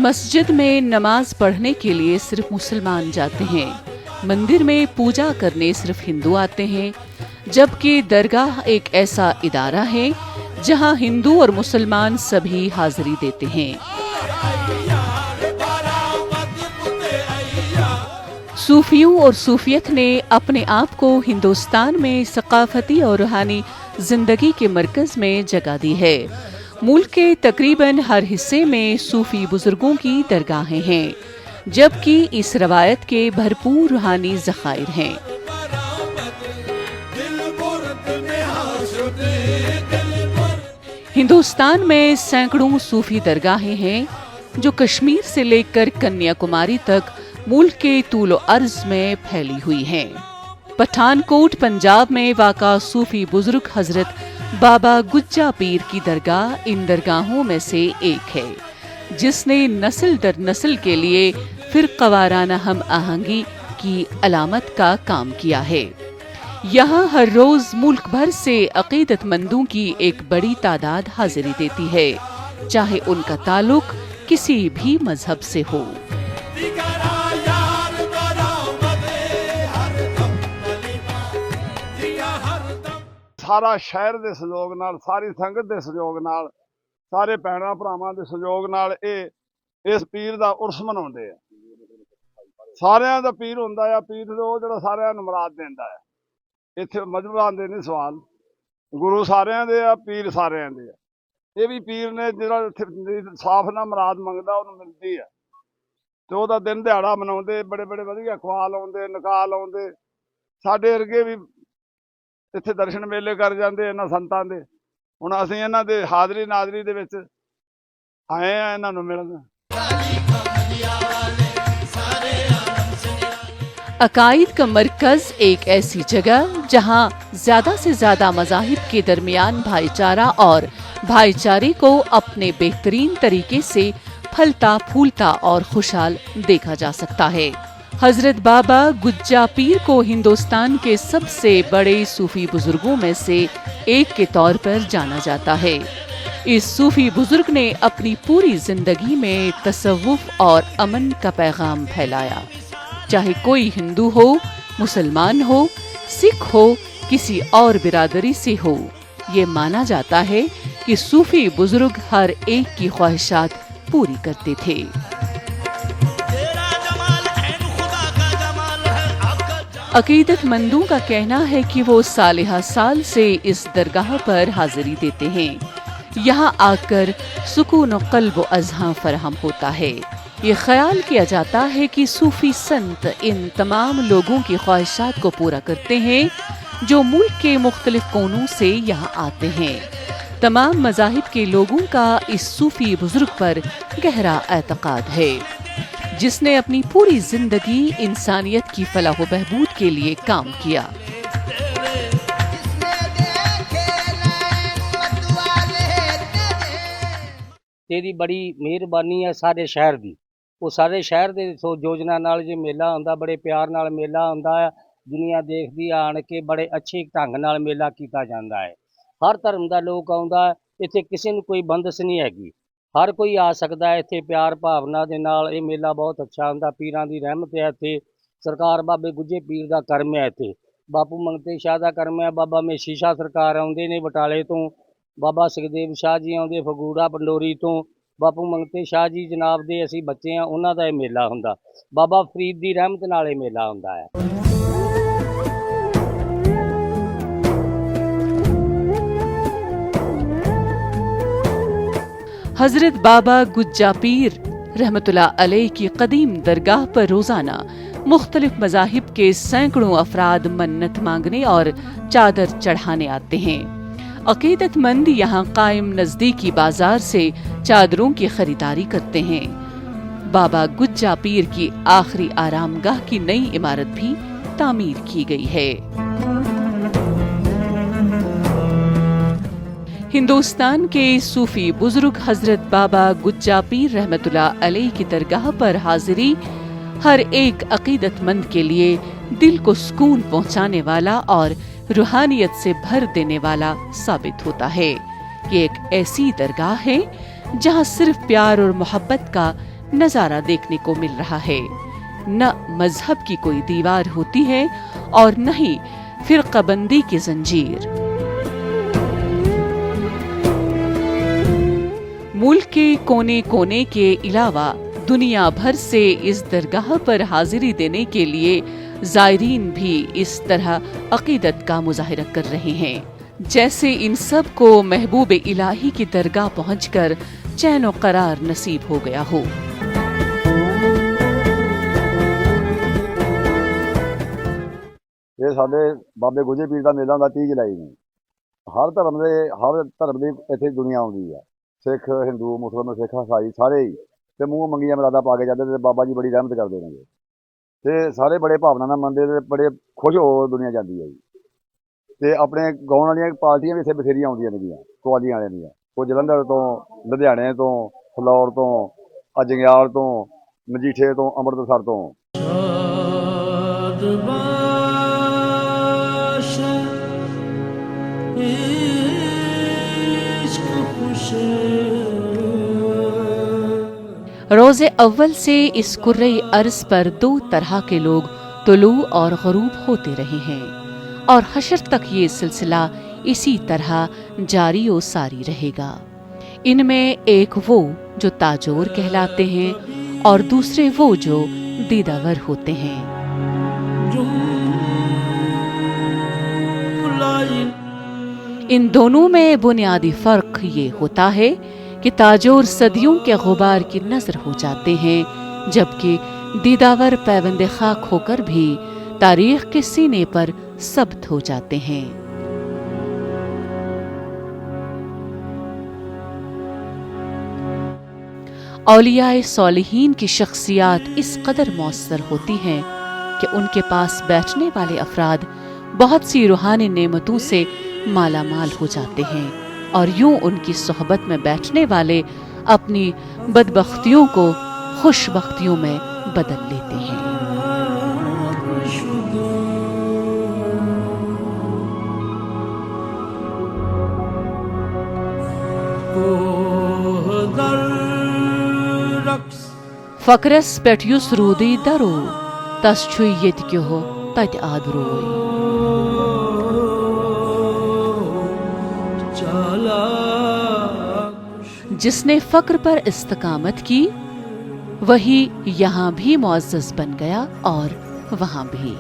मस्जिद में नमाज पढ़ने के लिए सिर्फ मुसलमान जाते हैं, मंदिर में पूजा करने सिर्फ हिंदू आते हैं, जबकि दरगाह एक ऐसा इदारा है जहां हिंदू और मुसलमान सभी हाजिरी देते हैं। सूफियों और सूफियत ने अपने आप को हिंदुस्तान में सकाफती और रूहानी जिंदगी के मरकज में जगह दी है। मुल्क के तकरीबन हर हिस्से में सूफी बुजुर्गों की दरगाहें हैं, जबकि इस रवायत के भरपूर रूहानी ज़खायर हैं। हिंदुस्तान में सैकड़ों सूफी दरगाहें हैं जो कश्मीर से लेकर कन्याकुमारी तक मुल्क के तूलो अर्ज में फैली हुई हैं। पठानकोट पंजाब में वाक़ा सूफी बुजुर्ग हजरत बाबा गुज्जा पीर की दरगाह इन दरगाहों में से एक है, जिसने नस्ल दर नस्ल के लिए फिरक़वाराना हम आहंगी की अलामत का काम किया है। यहाँ हर रोज मुल्क भर से अक़ीदतमंदों की एक बड़ी तादाद हाजिरी देती है, चाहे उनका ताल्लुक किसी भी मजहब से हो। सारा शहर के सहयोग नाल, सारी संगत के सहयोग नाल, सारे भैणां भरावां के सहयोग नाल इस पीर का उर्स मनाउंदे आ। सारियां दा पीर हुंदा आ, पीर वो जिहड़ा सारियां नूं मुराद दिंदा है। इत्थे मजहबां दे नहीं सवाल, गुरु सारियां दे आ, पीर सारियां दे आ। ये भी पीर ने जिहड़ा साफ ना मुराद मंगदा उहनूं मिलदी है, ते ओहदा दिन दिहाड़ा मनाउंदे, बड़े बड़े वधिया अखवाल आउंदे, निकाल आउंदे। साडे वर्गे भी इत्थे दर्शन मेले कर जाते इन्हां संतां दे। हुण असीं इन्हां दे हाज़री नाज़री दे विच आए आ इन्हां नूं मिलण। अकायद का मरकज एक ऐसी जगह जहां ज्यादा से ज्यादा मज़ाहिब के दरमियान भाईचारा और भाईचारे को अपने बेहतरीन तरीके से फलता फूलता और खुशहाल देखा जा सकता है। हजरत बाबा गुज्जा पीर को हिंदुस्तान के सबसे बड़े सूफी बुजुर्गों में से एक के तौर पर जाना जाता है। इस सूफी बुजुर्ग ने अपनी पूरी जिंदगी में तसव्वुफ और अमन का पैगाम फैलाया। चाहे कोई हिंदू हो, मुसलमान हो, सिख हो, किसी और बिरादरी से हो, ये माना जाता है कि सूफी बुजुर्ग हर एक की ख्वाहिशात पूरी करते थे। अकीदतमंदों का कहना है कि वो सालिहा साल से इस दरगाह पर हाजिरी देते हैं। यहाँ आकर सुकून और क़ल्ब व अज़हां फराहम होता है। ये ख्याल किया जाता है कि सूफी संत इन तमाम लोगों की ख्वाहिशात को पूरा करते हैं जो मुल्क के मुख्तलिफ कोनों से यहाँ आते हैं। तमाम मज़ाहिब के लोगों का इस सूफी बुजुर्ग पर गहरा एतक़ाद है, जिसने अपनी पूरी जिंदगी इंसानियत की फलाह व बहबूद के लिए काम किया। तेरी बड़ी मेहरबानी है सारे शहर दी। वो सारे शहर दे योजना नाल जो मेला आंदा, बड़े प्यार नाल मेला आंदा है। दुनिया देखदी आण के बड़े अच्छे ढंग नाल मेला कीता जांदा है। हर धर्म दा लोक आउंदा है, इत्थे किसी नूं कोई बंदश नहीं हैगी, हर कोई आ सकता है। इत्थे प्यार भावना दे नाल ये मेला बहुत अच्छा हुंदा। पीरां दी रहमत है इत्थे, सरकार बाबे गुज्जे पीर दा करम है इत्थे, बापू मंगते शाह दा करम है। बाबा मेशी शाह सरकार आउंदे ने बटाले तो, बाबा सुखदेव शाह जी आउंदे फगूड़ा पंडोरी तो, बापू मंगते शाह जी जनाब दे असीं बच्चे आ, उन्हां दा ये मेला हुंदा। बाबा फरीद दी रहमत नाल ये मेला हुंदा है। हजरत बाबा गुज्जा पीर रहमतुल्लाह अलैह की कदीम दरगाह पर रोजाना मुख्तलिफ मज़ाहिब के सैकड़ों अफराद मन्नत मांगने और चादर चढ़ाने आते हैं। अकीदतमंद यहाँ कायम नजदीकी बाजार से चादरों की खरीदारी करते हैं। बाबा गुज्जा पीर की आखिरी आरामगाह की नई इमारत भी तामीर की गई है। हिंदुस्तान के सूफी बुजुर्ग हजरत बाबा गुज्जा पीर रहमतुल्लाह अलैह की दरगाह पर हाजिरी हर एक अकीदतमंद के लिए दिल को सुकून पहुंचाने वाला और रूहानियत से भर देने वाला साबित होता है। ये एक ऐसी दरगाह है जहां सिर्फ प्यार और मोहब्बत का नजारा देखने को मिल रहा है। न मजहब की कोई दीवार होती है और न ही फिरकाबंदी की जंजीर। मुल्क के कोने कोने के अलावा दुनिया भर से इस दरगाह पर हाजिरी देने के लिए ज़ायरीन भी इस तरह अकीदत का मुजाहिरा कर रहे हैं, जैसे इन सब को महबूब इलाही की दरगाह पहुंचकर चैन और करार नसीब हो गया हो। ਇਹ ਸਾਡੇ ਬਾਬੇ ਗੁੱਜੇ ਪੀਰ ਦਾ ਮੇਲਾ ਹੁੰਦਾ 30 ਜੁਲਾਈ ਨੂੰ। ਹਰ ਧਰਮ ਦੀ ਇੱਥੇ ਦੁਨੀਆ ਆਉਂਦੀ ਆ, ਸਿੱਖ, ਹਿੰਦੂ, ਮੁਸਲਮਾਨ, ਸਿੱਖ, ਈਸਾਈ ਸਾਰੇ ਹੀ ਤੇ ਮੂੰਹ ਮੰਗੀਆਂ ਮੁਰਾਦਾਂ ਪਾ ਕੇ ਜਾਂਦੇ ਤੇ ਬਾਬਾ ਜੀ ਬੜੀ ਰਹਿਮਤ ਕਰਦੇ ਨੇ ਤੇ ਸਾਰੇ ਬੜੇ ਭਾਵਨਾ ਨਾਲ ਮੰਨਦੇ ਤੇ ਬੜੇ ਖੁਸ਼ ਹੋ ਦੁਨੀਆ ਜਾਂਦੀ ਹੈ ਜੀ। ਤੇ ਆਪਣੇ ਗਾਉਣ ਵਾਲੀਆਂ ਪਾਰਟੀਆਂ ਵੀ ਇੱਥੇ ਬਥੇਰੀਆਂ ਆਉਂਦੀਆਂ ਨੇਗੀਆਂ, ਕਵਾਲੀਆਂ ਵਾਲਿਆਂ ਦੀਆਂ। ਕੋਈ ਜਲੰਧਰ ਤੋਂ, ਲੁਧਿਆਣੇ ਤੋਂ, ਫਲੌਰ ਤੋਂ, ਅਜੰਗਿਆਲ ਤੋਂ, ਮਜੀਠੇ ਤੋਂ, ਅੰਮ੍ਰਿਤਸਰ ਤੋਂ। रोज़े अव्वल से इस कुर्रे अर्ज पर 2 तरह के लोग तुलू और गरूब होते रहे हैं और हशर तक ये सिलसिला इसी तरह जारी और सारी रहेगा। इनमें एक वो जो ताजोर कहलाते हैं और दूसरे वो जो दीदावर होते हैं। इन दोनों में बुनियादी फर्क ये होता है कि ताजोर सदियों के गुबार की नजर हो जाते हैं, जबकि दीदावर पैबंद खाक होकर भी तारीख के सीने पर सब्त हो जाते हैं। औलियाए सौलिहीन की शख्सियात इस कदर मौसर होती हैं कि उनके पास बैठने वाले अफराद बहुत सी रूहानी नेमतों से माला माल हो जाते हैं और यूं उनकी सोहबत में बैठने वाले अपनी बदबख्तियों को खुशबख्तियों में बदल लेते हैं। फकरस पेट युस रूदी दरो तस छु येत क्यों तत आदरोय। जिसने फक्र पर इस्तकामत की वही यहाँ भी मुअज़्ज़ज़ बन गया और वहाँ भी।